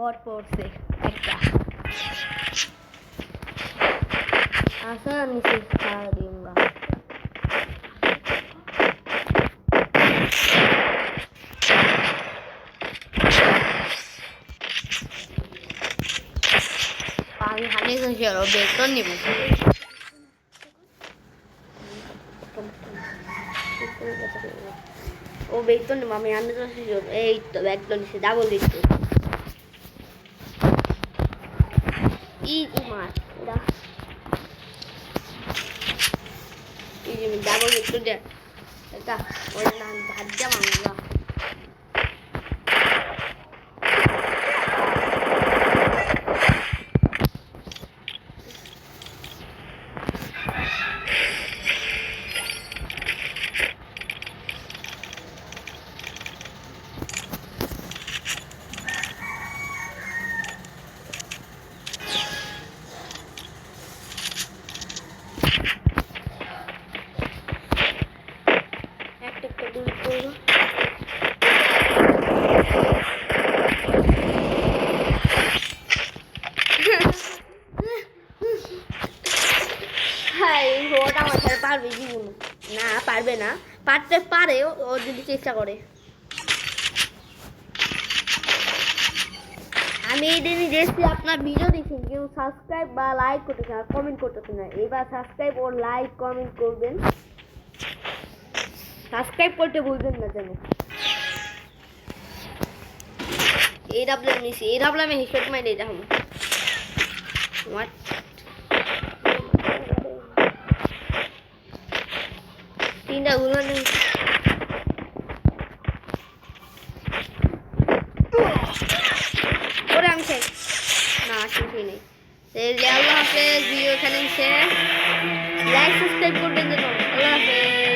বট পড়ছে একটা আসা নিচে ছাড়া দিউঙ্গা আমি হাতে গেছি আর বেতন নিব ও বেতন নিব আমি আনতে যাচ্ছি এই তো একদম নিচে ডাবল দিচ্ছি Easy mas, udah. Easy double itu deh. Kita udah nanti aja mangga. ওটা আমার সাথে পারবে জীবন না পারবে না পারতে পারে ও যদি চেষ্টা করে আমি এই দিনই দেখছি আপনার ভিডিও দেখছেন কেউ সাবস্ক্রাইব বা লাইক করতেছেন আর কমেন্ট করতেছেন না এবার সাবস্ক্রাইব ও লাইক কমেন্ট করবেন সাবস্ক্রাইব করতে ভুলবেন না যেন এই ডাবলে মিশি এই ডাবলে আমি হেডশট মারি যাবো হোয়াট তিনটা উড়ান ওরে আমি শেষ না কিছুই নেই আল্লাহ হাফেজ ভিডিও এখানে শেষ লাইক সাবস্ক্রাইব করবেন যেন আল্লাহ হাফেজ